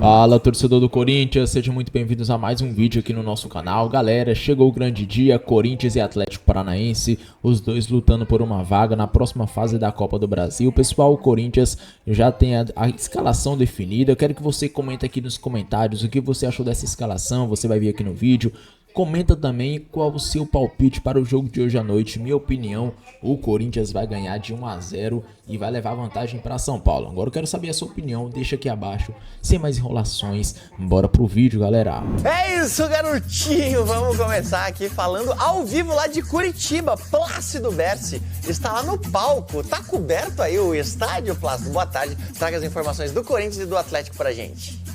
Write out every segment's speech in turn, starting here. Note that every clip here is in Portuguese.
Fala, torcedor do Corinthians, sejam muito bem-vindos a mais um vídeo aqui no nosso canal. Galera, chegou o grande dia, Corinthians e Atlético Paranaense, os dois lutando por uma vaga na próxima fase da Copa do Brasil. Pessoal, o Corinthians já tem a escalação definida. Eu quero que você comente aqui nos comentários o que você achou dessa escalação, você vai ver aqui no vídeo. Comenta também qual o seu palpite para o jogo de hoje à noite. Minha opinião, o Corinthians vai ganhar de 1-0 e vai levar vantagem para São Paulo. Agora eu quero saber a sua opinião, deixa aqui abaixo. Sem mais enrolações, bora pro vídeo, galera. É isso, garotinho. Vamos começar aqui falando ao vivo lá de Curitiba. Plácido Berci está lá no palco. Tá coberto aí o estádio, Plácido? Boa tarde. Traga as informações do Corinthians e do Atlético pra gente.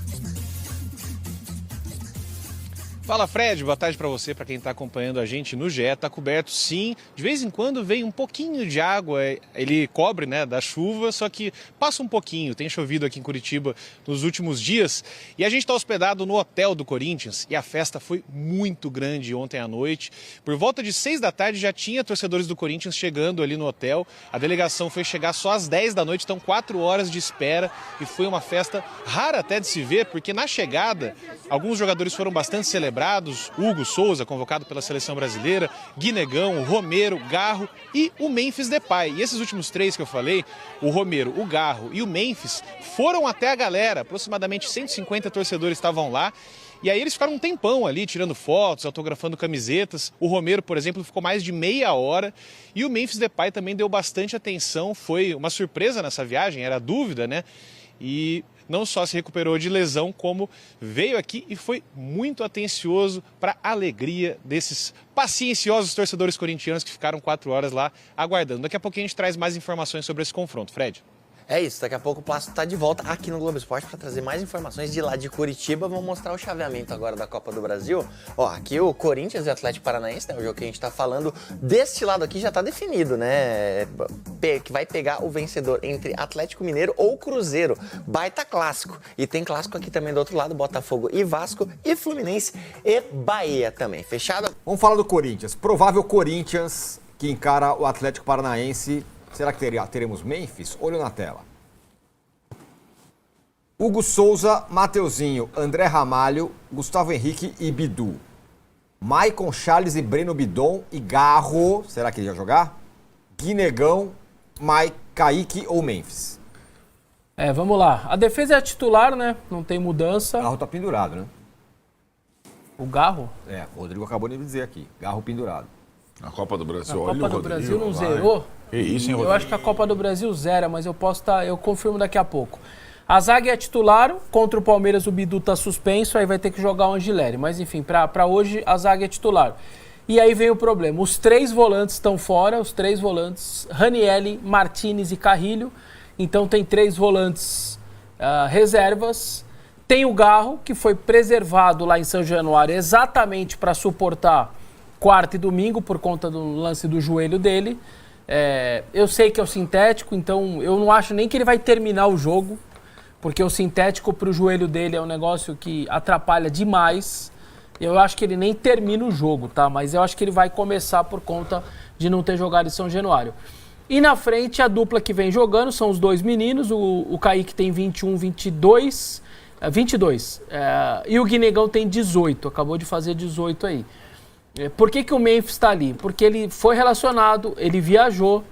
Fala, Fred, boa tarde para você, para quem está acompanhando a gente no GE. Tá coberto sim, de vez em quando vem um pouquinho de água, ele cobre, né, da chuva, só que passa um pouquinho. Tem chovido aqui em Curitiba nos últimos dias e a gente está hospedado no hotel do Corinthians e a festa foi muito grande ontem à noite. Por volta de 6 da tarde já tinha torcedores do Corinthians chegando ali no hotel. A delegação foi chegar só às 10 da noite, então 4 horas de espera e foi uma festa rara até de se ver, porque na chegada alguns jogadores foram bastante celebrados. Hugo Souza, convocado pela seleção brasileira, Guinegão, Romero, Garro e o Memphis Depay. E esses últimos três que eu falei, o Romero, o Garro e o Memphis, foram até a galera. Aproximadamente 150 torcedores estavam lá. E aí eles ficaram um tempão ali, tirando fotos, autografando camisetas. O Romero, por exemplo, ficou mais de meia hora. E o Memphis Depay também deu bastante atenção. Foi uma surpresa nessa viagem, era dúvida, né? E não só se recuperou de lesão, como veio aqui e foi muito atencioso para a alegria desses pacienciosos torcedores corintianos que ficaram 4 horas lá aguardando. Daqui a pouquinho a gente traz mais informações sobre esse confronto. Fred. É isso, daqui a pouco o Plácido está de volta aqui no Globo Esporte para trazer mais informações de lá de Curitiba. Vamos mostrar o chaveamento agora da Copa do Brasil. Ó, aqui o Corinthians e o Atlético Paranaense, né, o jogo que a gente está falando, deste lado aqui já está definido, né? Que vai pegar o vencedor entre Atlético Mineiro ou Cruzeiro. Baita clássico. E tem clássico aqui também do outro lado, Botafogo e Vasco, e Fluminense e Bahia também. Fechado? Vamos falar do Corinthians. Provável Corinthians que encara o Atlético Paranaense. Será que teremos Memphis? Olho na tela. Hugo Souza, Mateuzinho, André Ramalho, Gustavo Henrique e Bidu. Maicon Charles e Breno Bidon e Garro. Será que ele vai jogar? Guinegão, Kaique ou Memphis? Vamos lá. A defesa é a titular, né? Não tem mudança. O Garro tá pendurado, né? O Garro? O Rodrigo acabou de me dizer aqui. Garro pendurado. A Copa do Brasil, a Copa do Brasil não zerou? Que isso, hein, Rodrigo? Eu acho que a Copa do Brasil zera, mas eu confirmo daqui a pouco. A zaga é titular, contra o Palmeiras o Bidu tá suspenso, aí vai ter que jogar o Angileri. Mas enfim, para hoje a zaga é titular. E aí vem o problema, os 3 volantes estão fora, os 3 volantes, Ranieri, Martinez e Carrilho. Então tem 3 volantes reservas. Tem o Garro, que foi preservado lá em São Januário exatamente para suportar quarta e domingo, por conta do lance do joelho dele. Eu sei que é o sintético, então eu não acho nem que ele vai terminar o jogo, porque o sintético para o joelho dele é um negócio que atrapalha demais. Eu acho que ele nem termina o jogo, tá? Mas eu acho que ele vai começar por conta de não ter jogado em São Januário. E na frente, a dupla que vem jogando são os 2 meninos, o Kaique tem 21, 22, e o Guinegão tem 18, acabou de fazer 18 aí. Por que o Memphis está ali? Porque ele foi relacionado, ele viajou,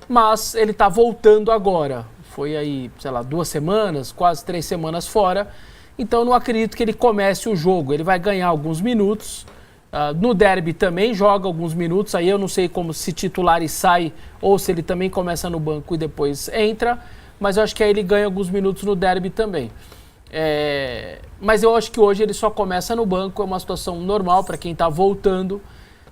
mas ele está voltando agora. Foi aí, sei lá, 2 semanas, quase 3 semanas fora. Então eu não acredito que ele comece o jogo. Ele vai ganhar alguns minutos. No derby também joga alguns minutos. Aí eu não sei como se titular e sai, ou se ele também começa no banco e depois entra. Mas eu acho que aí ele ganha alguns minutos no derby também. Mas eu acho que hoje ele só começa no banco, é uma situação normal para quem está voltando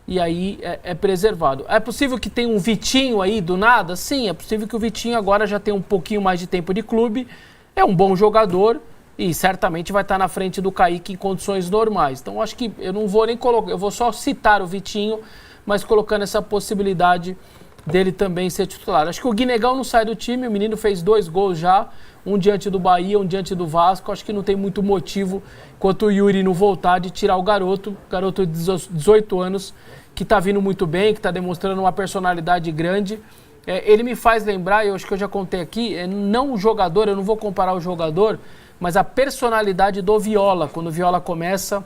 e aí é preservado. É possível que tenha um Vitinho aí do nada? Sim, é possível que o Vitinho agora já tenha um pouquinho mais de tempo de clube, é um bom jogador e certamente vai estar na frente do Kaique em condições normais. Então acho que eu não vou nem colocar, eu vou só citar o Vitinho, mas colocando essa possibilidade dele também ser titular. Acho que o Guinegão não sai do time, o menino fez 2 gols já, um diante do Bahia, um diante do Vasco. Acho que não tem muito motivo, enquanto o Yuri não voltar, de tirar o garoto de 18 anos, que está vindo muito bem, que está demonstrando uma personalidade grande. Ele me faz lembrar, eu acho que eu já contei aqui, não o jogador, eu não vou comparar o jogador, mas a personalidade do Viola, quando o Viola começa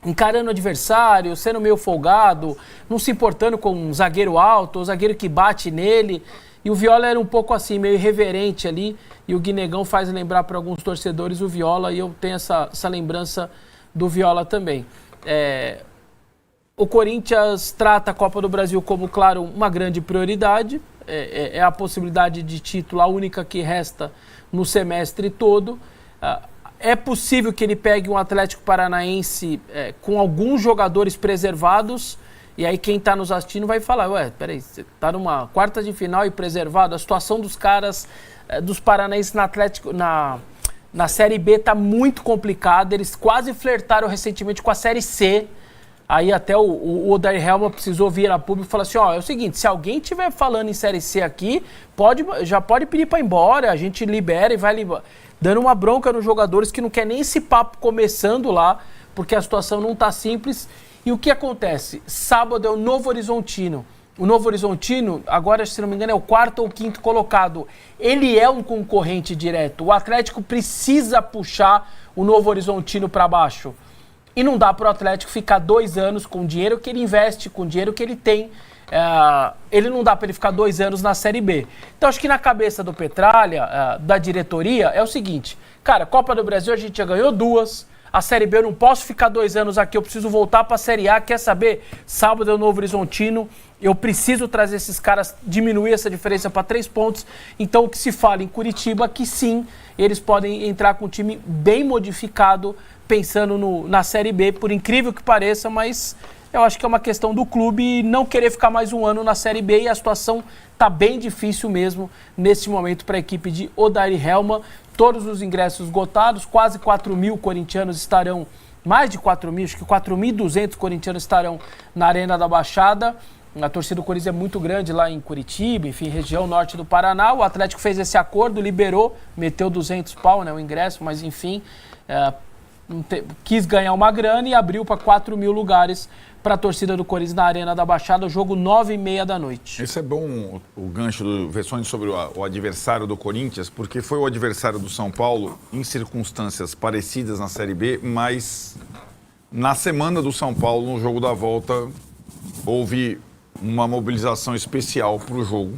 encarando o adversário, sendo meio folgado, não se importando com um zagueiro alto, o zagueiro que bate nele. E o Viola era um pouco assim, meio irreverente ali, e o Guinegão faz lembrar para alguns torcedores o Viola, e eu tenho essa lembrança do Viola também. O Corinthians trata a Copa do Brasil como, claro, uma grande prioridade, é a possibilidade de título, a única que resta no semestre todo. É possível que ele pegue um Atlético Paranaense com alguns jogadores preservados, e aí quem está nos assistindo vai falar, ué, peraí, você está numa quarta de final e preservado? A situação dos caras, dos paranaenses na Atlético, na Série B está muito complicada, eles quase flertaram recentemente com a Série C, aí até o Odair Helma precisou vir a público e falar assim, ó, é o seguinte, se alguém estiver falando em Série C aqui, já pode pedir para ir embora, a gente libera e vai dando uma bronca nos jogadores que não quer nem esse papo começando lá, porque a situação não está simples. E o que acontece? Sábado é o Novo Horizontino. O Novo Horizontino, agora, se não me engano, é o 4º ou 5º colocado. Ele é um concorrente direto. O Atlético precisa puxar o Novo Horizontino para baixo. E não dá para o Atlético ficar 2 anos com o dinheiro que ele investe, com o dinheiro que ele tem. Ele não dá para ele ficar 2 anos na Série B. Então acho que na cabeça do Petralha, da diretoria, é o seguinte, cara, Copa do Brasil a gente já ganhou 2, a Série B eu não posso ficar 2 anos aqui, eu preciso voltar para a Série A, quer saber? Sábado é o Novo Horizontino, eu preciso trazer esses caras, diminuir essa diferença para 3 pontos, então o que se fala em Curitiba, que sim, eles podem entrar com um time bem modificado, pensando na Série B, por incrível que pareça, mas eu acho que é uma questão do clube não querer ficar mais um ano na Série B, e a situação está bem difícil mesmo neste momento para a equipe de Odair Helma. Todos os ingressos esgotados, quase 4.000 corintianos estarão, mais de 4.000, acho que 4.200 corintianos estarão na Arena da Baixada. A torcida do Corinthians é muito grande lá em Curitiba, enfim, região norte do Paraná. O Atlético fez esse acordo, liberou, meteu 200 pau, né, o ingresso, mas enfim, quis ganhar uma grana e abriu para 4.000 lugares para a torcida do Corinthians na Arena da Baixada, o jogo 9h30 da noite. Esse é bom, o gancho do Vessone sobre o adversário do Corinthians, porque foi o adversário do São Paulo em circunstâncias parecidas na Série B, mas na semana do São Paulo, no jogo da volta, houve uma mobilização especial para o jogo,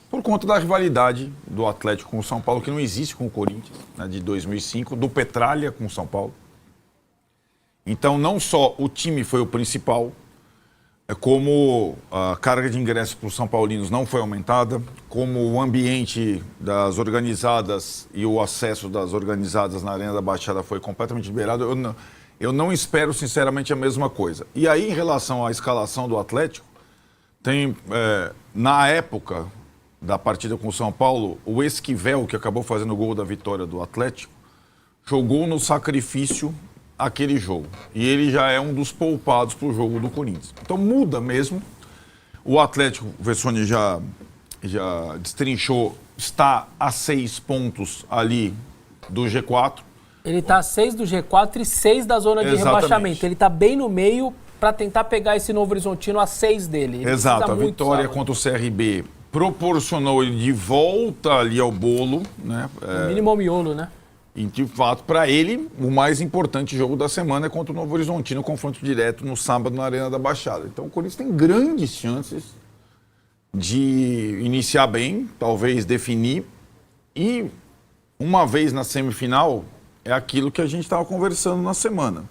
por conta da rivalidade do Atlético com o São Paulo, que não existe com o Corinthians, né, de 2005, do Petralha com o São Paulo. Então, não só o time foi o principal, como a carga de ingressos para os São Paulinos não foi aumentada, como o ambiente das organizadas e o acesso das organizadas na Arena da Baixada foi completamente liberado, eu não espero, sinceramente, a mesma coisa. E aí, em relação à escalação do Atlético, tem, na época da partida com o São Paulo, o Esquivel, que acabou fazendo o gol da vitória do Atlético, jogou no sacrifício aquele jogo. E ele já é um dos poupados para o jogo do Corinthians. Então muda mesmo. O Atlético, o Vessone já destrinchou, está a 6 pontos ali do G4. Ele está a 6 do G4 e 6 da zona de rebaixamento. Ele está bem no meio para tentar pegar esse Novo Horizontino a 6 dele. Ele exato, a vitória contra o CRB proporcionou ele de volta ali ao bolo, né? O mínimo ao miolo, né? E, de fato, para ele, o mais importante jogo da semana é contra o Novo Horizontino, confronto direto no sábado na Arena da Baixada. Então, o Corinthians tem grandes chances de iniciar bem, talvez definir. E, uma vez na semifinal, é aquilo que a gente estava conversando na semana.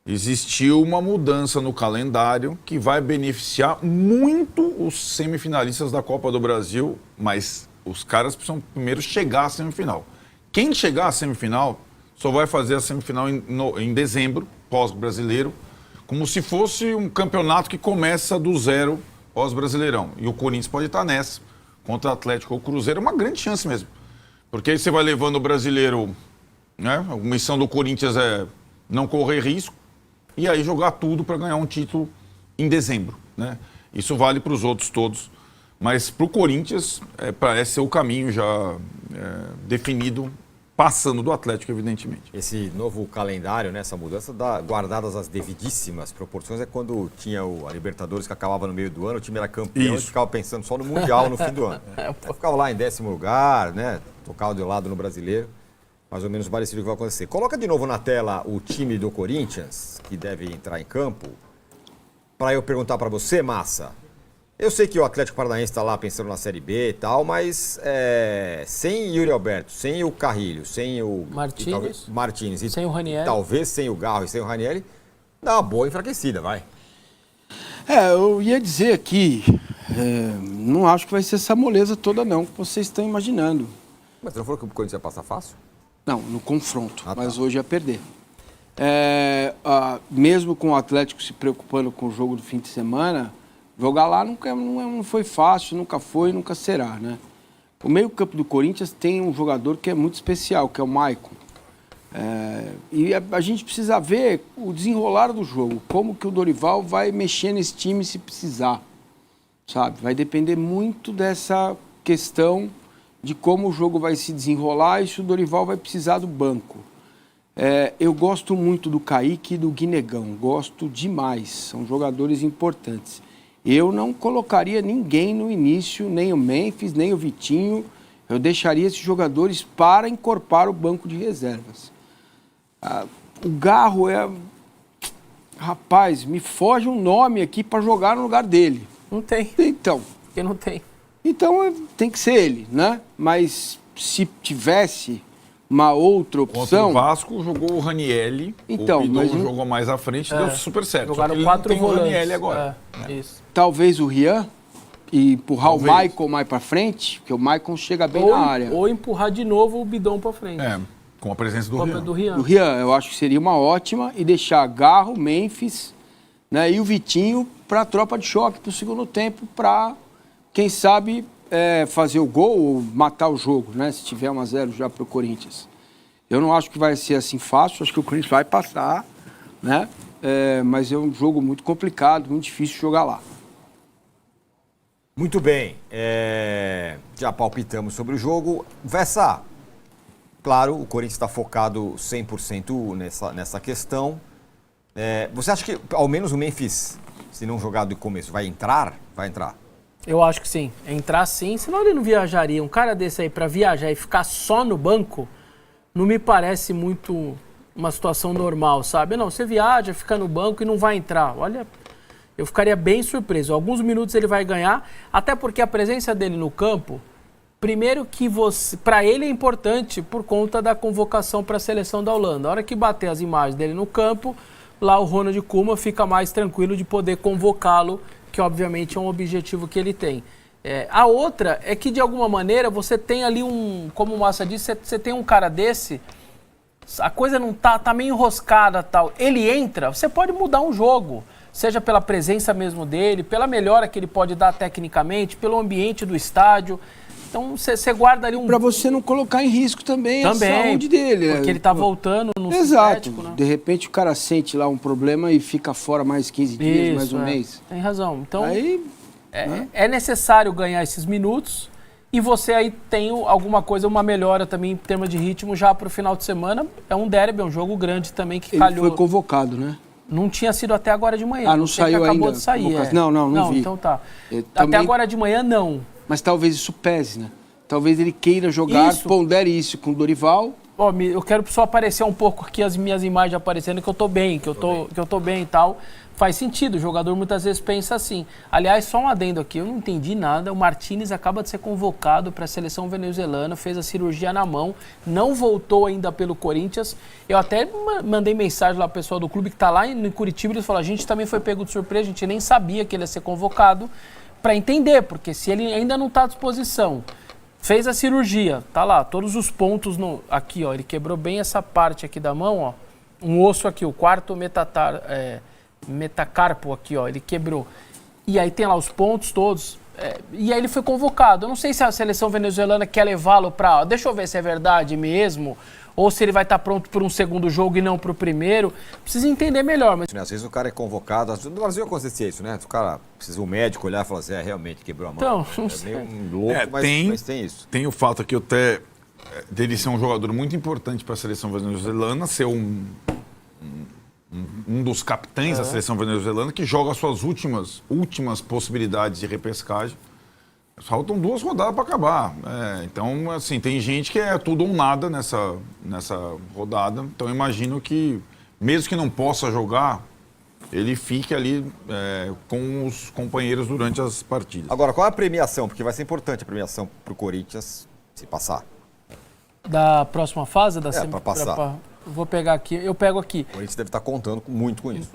Existiu uma mudança no calendário que vai beneficiar muito os semifinalistas da Copa do Brasil, mas os caras precisam primeiro chegar à semifinal. Quem chegar à semifinal só vai fazer a semifinal em dezembro, pós-brasileiro, como se fosse um campeonato que começa do zero pós-brasileirão. E o Corinthians pode estar nessa, contra o Atlético ou Cruzeiro, é uma grande chance mesmo. Porque aí você vai levando o brasileiro, né? A missão do Corinthians é não correr risco, e aí jogar tudo para ganhar um título em dezembro, né? Isso vale para os outros todos. Mas para o Corinthians, parece ser o caminho já definido, passando do Atlético, evidentemente. Esse novo calendário, né, essa mudança, guardadas as devidíssimas proporções, é quando tinha a Libertadores que acabava no meio do ano, o time era campeão e ficava pensando só no Mundial no fim do ano. Eu ficava lá em 10º lugar, né, tocava de lado no Brasileiro. mais ou menos parecido com o que vai acontecer. Coloca de novo na tela o time do Corinthians, que deve entrar em campo, para eu perguntar para você, Massa. Eu sei que o Atlético Paranaense está lá pensando na Série B e tal, mas sem Yuri Alberto, sem o Carrilho, sem o Martínez e sem o Ranieri, talvez sem o Garro e sem o Ranieri, dá uma boa enfraquecida, vai. Eu ia dizer aqui, não acho que vai ser essa moleza toda não, que vocês estão imaginando. Mas você não falou que o Corinthians ia passar fácil? Não, no confronto, tá. mas hoje ia perder. Mesmo com o Atlético se preocupando com o jogo do fim de semana, jogar lá não foi fácil, nunca foi, nunca será, né? O meio-campo do Corinthians tem um jogador que é muito especial, que é o Maicon. E a gente precisa ver o desenrolar do jogo, como que o Dorival vai mexer nesse time se precisar, sabe? Vai depender muito dessa questão de como o jogo vai se desenrolar e se o Dorival vai precisar do banco. Eu gosto muito do Kaique e do Guinegão, gosto demais, são jogadores importantes. Eu não colocaria ninguém no início, nem o Memphis, nem o Vitinho, eu deixaria esses jogadores para encorpar o banco de reservas. O Garro Rapaz, me foge um nome aqui para jogar no lugar dele. Não tem. Então. Porque não tem. Então tem que ser ele, né? Mas se tivesse uma outra opção... Contra o Vasco jogou o Ranieri, então, o Bidon jogou mais à frente, deu super certo. Jogaram 4 volantes. O Ranieri agora. Isso. Talvez o Rian e empurrar o Maicon mais para frente, porque o Maicon chega bem na área. Ou empurrar de novo o Bidon para frente. Com a presença do Rian. O Rian, eu acho que seria uma ótima, e deixar Garro, Memphis, né, e o Vitinho para a tropa de choque para o segundo tempo, para, quem sabe, fazer o gol ou matar o jogo, né, se tiver 1-0 já para o Corinthians. Eu não acho que vai ser assim fácil, acho que o Corinthians vai passar, né, mas é um jogo muito complicado, muito difícil jogar lá. Muito bem, já palpitamos sobre o jogo. Vessa, claro, o Corinthians está focado 100% nessa questão. Você acha que, ao menos o Memphis, se não jogar do começo, vai entrar? Vai entrar. Eu acho que sim. Entrar sim, senão ele não viajaria. Um cara desse aí para viajar e ficar só no banco, não me parece muito uma situação normal, sabe? Não, você viaja, fica no banco e não vai entrar. Olha, eu ficaria bem surpreso. Alguns minutos ele vai ganhar, até porque a presença dele no campo... Primeiro que para ele é importante por conta da convocação para a seleção da Holanda. A hora que bater as imagens dele no campo, lá o Ronald Koeman fica mais tranquilo de poder convocá-lo, que obviamente é um objetivo que ele tem. A outra é que de alguma maneira você tem ali como o Massa disse, você tem um cara desse, a coisa não tá meio enroscada tal. Ele entra, você pode mudar um jogo, seja pela presença mesmo dele, pela melhora que ele pode dar tecnicamente, pelo ambiente do estádio. Então, você guarda ali Para você não colocar em risco também a saúde dele. Porque ele tá voltando no Exato. Sintético, né? De repente o cara sente lá um problema e fica fora mais 15 dias, mais um mês. Tem razão. Então, aí, é necessário ganhar esses minutos e você aí tem alguma coisa, uma melhora também em termos de ritmo já para o final de semana. É um derby, é um jogo grande também que calhou. Ele foi convocado, né? Não tinha sido até agora de manhã. Não saiu acabou ainda? de sair. Não vi. Então tá. Também... Até agora de manhã, não. Mas talvez isso pese, né? Talvez ele queira jogar, pondere isso com o Dorival. Eu quero só aparecer um pouco aqui as minhas imagens aparecendo que eu tô bem, que eu tô bem e tal. Faz sentido, o jogador muitas vezes pensa assim. Aliás, só um adendo aqui, eu não entendi nada. O Martínez acaba de ser convocado para a seleção venezuelana, fez a cirurgia na mão, não voltou ainda pelo Corinthians. Eu até mandei mensagem lá pro pessoal do clube que tá lá em Curitiba, eles falaram, a gente também foi pego de surpresa, a gente nem sabia que ele ia ser convocado, para entender, porque se ele ainda não está à disposição, fez a cirurgia, tá lá, todos os pontos aqui, ó, ele quebrou bem essa parte aqui da mão, ó, um osso aqui, o quarto metacarpo aqui, ó, ele quebrou. E aí tem lá os pontos todos, e aí ele foi convocado. Eu não sei se a seleção venezuelana quer levá-lo para, deixa eu ver se é verdade mesmo, ou se ele vai estar pronto para um segundo jogo e não para o primeiro. Precisa entender melhor. Mas... Às vezes o cara é convocado, no Brasil acontecia isso, né? O cara precisa um médico olhar e falar assim, realmente quebrou a mão. Então, não sei. Meio louco, mas tem isso. Tem o fato aqui até dele ser um jogador muito importante para a seleção venezuelana, ser um dos capitães da seleção venezuelana, que joga as suas últimas possibilidades de repescagem. Faltam 2 rodadas para acabar. Então, assim, tem gente que é tudo ou nada nessa rodada. Então, eu imagino que, mesmo que não possa jogar, ele fique ali com os companheiros durante as partidas. Agora, qual é a premiação? Porque vai ser importante a premiação pro Corinthians se passar. Da próxima fase? Pra passar. Vou pegar aqui. Eu pego aqui. O Corinthians deve estar contando muito com isso.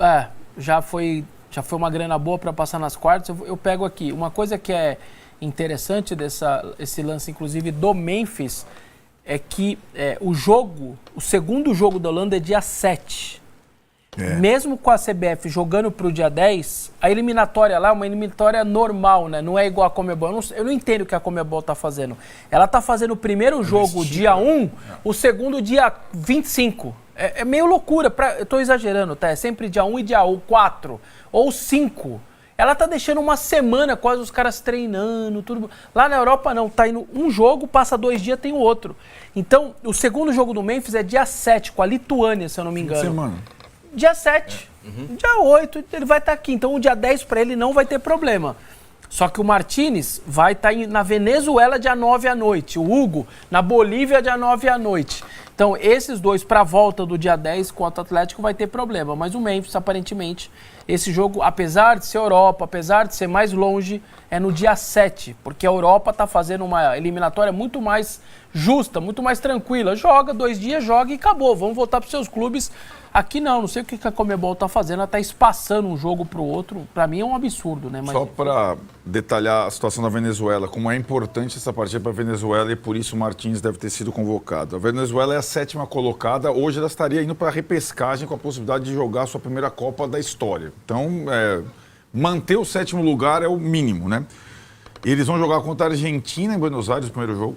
Já foi uma grana boa para passar nas quartas. Eu pego aqui. Uma coisa que é interessante esse lance, inclusive, do Memphis, é que o segundo jogo da Holanda é dia 7. Mesmo com a CBF jogando para o dia 10, a eliminatória lá é uma eliminatória normal, né? Não é igual a Conmebol. Eu não entendo o que a Conmebol está fazendo. Ela está fazendo o primeiro jogo dia 1, o segundo dia 25. É meio loucura. Eu estou exagerando, tá? É sempre dia 1 e dia 4 ou 5. Ela tá deixando uma semana quase os caras treinando, tudo. Lá na Europa não, tá indo um jogo, passa 2 dias, tem o outro. Então, o segundo jogo do Memphis é dia 7, com a Lituânia, se eu não me engano. Semana. Dia 7. Dia 8, ele vai estar aqui. Então, o dia 10 para ele não vai ter problema. Só que o Martínez vai estar na Venezuela dia 9 à noite. O Hugo na Bolívia dia 9 à noite. Então, esses dois para a volta do dia 10 contra o Atlético vai ter problema. Mas o Memphis, aparentemente, esse jogo, apesar de ser Europa, apesar de ser mais longe, é no dia 7. Porque a Europa está fazendo uma eliminatória muito mais justa, muito mais tranquila. Joga 2 dias, joga e acabou. Vamos voltar para os seus clubes. Aqui não sei o que a Conmebol está fazendo. Ela está espaçando um jogo para o outro. Para mim é um absurdo, né? Mas... Só para detalhar a situação da Venezuela, como é importante essa partida para a Venezuela e por isso o Martins deve ter sido convocado. A Venezuela é a 7ª colocada. Hoje ela estaria indo para a repescagem com a possibilidade de jogar a sua primeira Copa da história. Então, manter o 7º lugar é o mínimo, né? Eles vão jogar contra a Argentina em Buenos Aires, o primeiro jogo.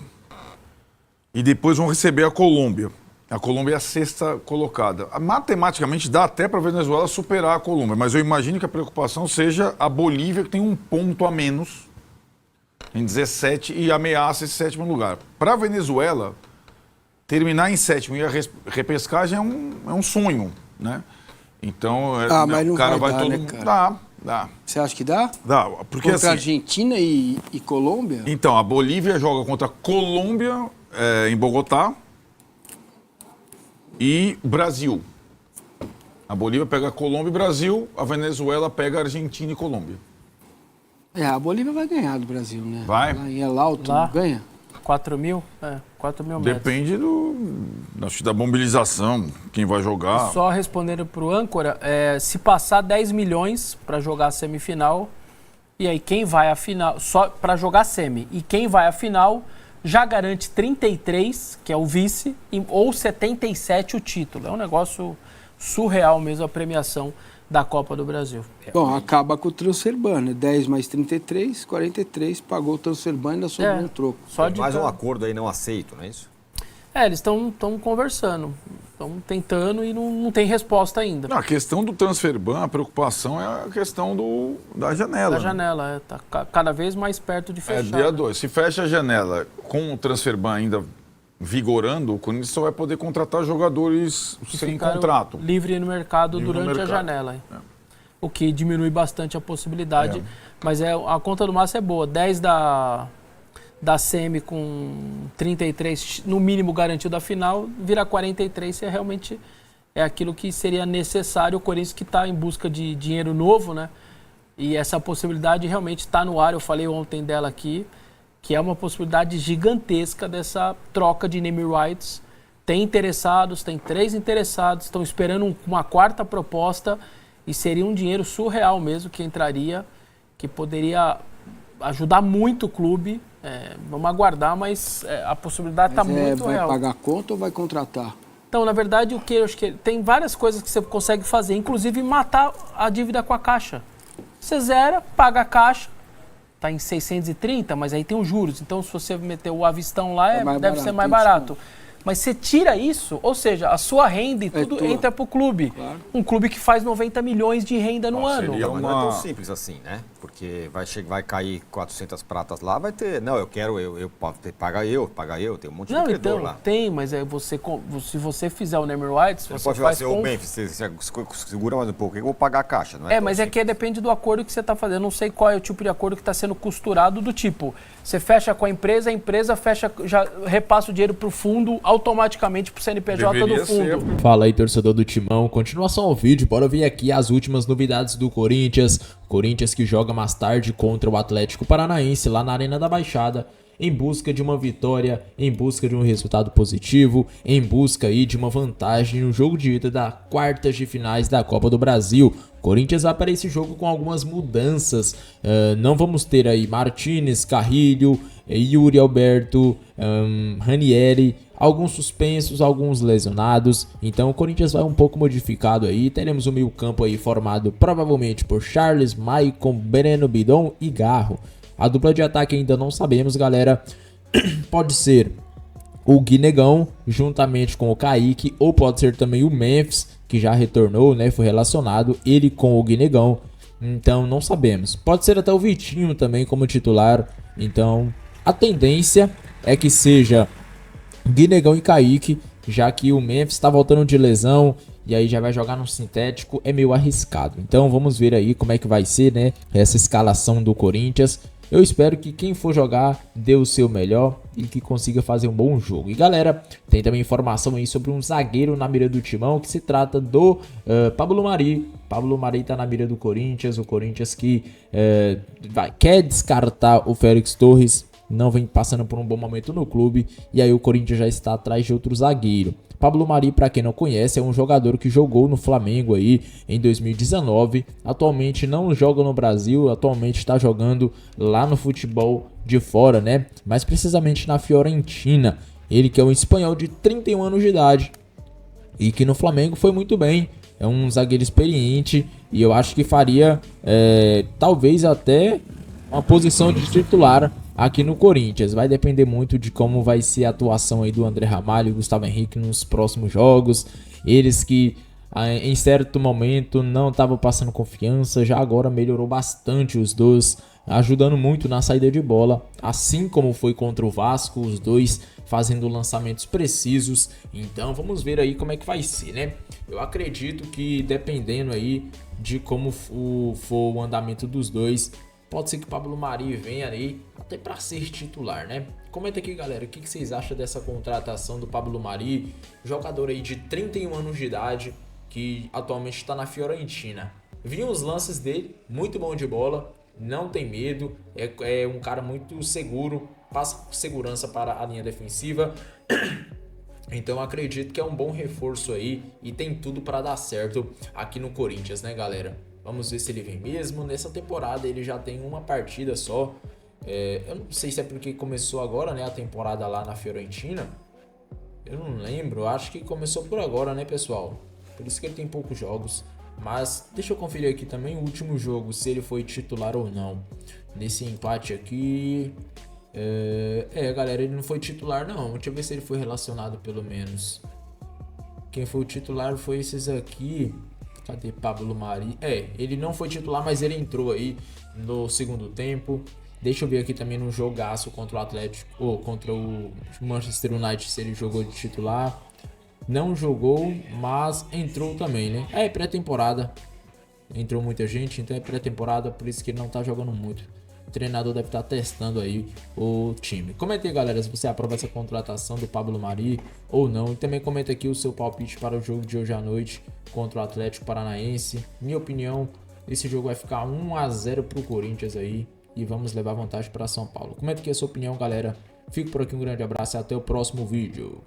E depois vão receber a Colômbia. A Colômbia é a 6ª colocada. Matematicamente dá até para a Venezuela superar a Colômbia, mas eu imagino que a preocupação seja a Bolívia, que tem 1 ponto a menos em 17 e ameaça esse 7º lugar. Para a Venezuela, terminar em 7º e a repescagem é um sonho, né? Então, mas não o cara vai dar, todo né, mundo. cara? Dá. Você acha que dá? Dá, porque Contra assim... Argentina e Colômbia? Então, a Bolívia joga contra a Colômbia em Bogotá e Brasil. A Bolívia pega a Colômbia e Brasil, a Venezuela pega a Argentina e Colômbia. A Bolívia vai ganhar do Brasil, né? Vai. Lá em El Alto, Lá? ganha? 4 mil? 4 mil metros. Depende da mobilização, quem vai jogar. Só respondendo para o âncora, se passar 10 milhões para jogar a semifinal, e aí quem vai à final, só para jogar semi, e quem vai à final já garante 33, que é o vice, ou 77 o título. É um negócio surreal mesmo a premiação da Copa do Brasil. Bom, acaba com o transfer-ban, né? 10 mais 33, 43, pagou o transfer-ban e ainda sobrou um troco. Só de Mais um acordo aí não aceito, não é isso? eles estão conversando, estão tentando e não tem resposta ainda. A questão do transfer-ban, a preocupação é a questão da janela. Da janela, tá cada vez mais perto de fechar. Dia 2. Se fecha a janela com o transfer-ban ainda vigorando, o Corinthians só vai poder contratar jogadores sem contrato. Livre no mercado durante a janela. O que diminui bastante a possibilidade. Mas a conta do Massa é boa. 10 da semi com 33, no mínimo garantido da final, vira 43, se realmente é aquilo que seria necessário. O Corinthians que está em busca de dinheiro novo, né? E essa possibilidade realmente está no ar. Eu falei ontem dela aqui, que é uma possibilidade gigantesca dessa troca de name rights. Tem interessados, tem 3 interessados, estão esperando uma 4ª proposta e seria um dinheiro surreal mesmo que entraria, que poderia ajudar muito o clube. Vamos aguardar, mas a possibilidade está muito real. Vai pagar a conta ou vai contratar? Então, na verdade, eu acho que tem várias coisas que você consegue fazer, inclusive matar a dívida com a Caixa. Você zera, paga a Caixa, está em 630, mas aí tem os juros. Então, se você meter o avistão lá, deve ser mais barato. Mas você tira isso, ou seja, a sua renda e tudo tua. entra pro clube. Claro. Um clube que faz 90 milhões de renda no ano. seria Não, mas não é tão simples assim, né? Porque vai cair 400 pratas lá, vai ter... Não, eu quero, paga eu, tem um monte de Não, credor então, lá. tem, mas é se você fizer o Name Rights, Você você pode falar faz assim, com... ô Memphis, você segura mais um pouco, eu vou pagar a caixa, não é? tão mas é simples. que depende do acordo que você está fazendo. Eu não sei qual é o tipo de acordo que está sendo costurado, do tipo, você fecha com a empresa fecha, já repassa o dinheiro pro fundo automaticamente pro CNPJ Deveria do fundo. ser. Fala aí, torcedor do Timão. Continuação ao vídeo, bora ver aqui as últimas novidades do Corinthians. Corinthians que joga mais tarde contra o Atlético Paranaense lá na Arena da Baixada, em busca de uma vitória, em busca de um resultado positivo, em busca aí de uma vantagem no jogo de ida da quartas de finais da Copa do Brasil. Corinthians vai para esse jogo com algumas mudanças. Não vamos ter aí Martínez, Carrilho, Yuri Alberto, Ranieri, alguns suspensos, alguns lesionados. Então o Corinthians vai um pouco modificado aí. Teremos o meio-campo aí formado provavelmente por Charles, Maicon, Breno Bidon e Garro. A dupla de ataque ainda não sabemos, galera. Pode ser o Guinegão juntamente com o Kaique, ou pode ser também o Memphis, que já retornou, né? Foi relacionado, ele com o Guinegão. Então não sabemos. Pode ser até o Vitinho também como titular. Então a tendência é que seja Guinegão e Kaique, já que o Memphis está voltando de lesão e aí já vai jogar no sintético, é meio arriscado. Então vamos ver aí como é que vai ser, né, essa escalação do Corinthians. Eu espero que quem for jogar dê o seu melhor e que consiga fazer um bom jogo. E galera, tem também informação aí sobre um zagueiro na mira do Timão, que se trata do Pablo Mari. Pablo Mari tá na mira do Corinthians, o Corinthians que quer descartar o Félix Torres, não vem passando por um bom momento no clube, e aí o Corinthians já está atrás de outro zagueiro. Pablo Mari, para quem não conhece, é um jogador que jogou no Flamengo aí em 2019, atualmente não joga no Brasil, atualmente está jogando lá no futebol de fora, né? Mais precisamente na Fiorentina. Ele que é um espanhol de 31 anos de idade e que no Flamengo foi muito bem, é um zagueiro experiente e eu acho que faria talvez até uma posição de titular aqui no Corinthians. Vai depender muito de como vai ser a atuação aí do André Ramalho e Gustavo Henrique nos próximos jogos. Eles que em certo momento não estavam passando confiança, já agora melhorou bastante os dois, ajudando muito na saída de bola, assim como foi contra o Vasco, os dois fazendo lançamentos precisos. Então vamos ver aí como é que vai ser, né? Eu acredito que dependendo aí de como for o andamento dos dois, pode ser que o Pablo Mari venha aí até para ser titular, né? Comenta aqui, galera, o que vocês acham dessa contratação do Pablo Mari, jogador aí de 31 anos de idade, que atualmente está na Fiorentina. Vi uns lances dele, muito bom de bola, não tem medo, é um cara muito seguro, passa segurança para a linha defensiva. Então acredito que é um bom reforço aí e tem tudo para dar certo aqui no Corinthians, né, galera? Vamos ver se ele vem mesmo. Nessa temporada ele já tem uma partida só. Eu não sei se é porque começou agora, né, a temporada lá na Fiorentina. Eu não lembro, acho que começou por agora, né, pessoal? Por isso que ele tem poucos jogos. Mas deixa eu conferir aqui também o último jogo, se ele foi titular ou não. Nesse empate aqui... galera, ele não foi titular não. Deixa eu ver se ele foi relacionado pelo menos. Quem foi o titular foi esses aqui. Cadê Pablo Mari? Ele não foi titular, mas ele entrou aí no segundo tempo. Deixa eu ver aqui também no jogaço contra o Atlético, ou contra o Manchester United, se ele jogou de titular. Não jogou, mas entrou também, né? Pré-temporada. Entrou muita gente, então é pré-temporada, por isso que ele não tá jogando muito. O treinador deve estar testando aí o time. Comenta aí, galera, se você aprova essa contratação do Pablo Mari ou não. E também comenta aqui o seu palpite para o jogo de hoje à noite contra o Atlético Paranaense. Minha opinião, esse jogo vai ficar 1-0 pro Corinthians aí e vamos levar vantagem para São Paulo. Comenta aqui a sua opinião, galera. Fico por aqui, um grande abraço e até o próximo vídeo.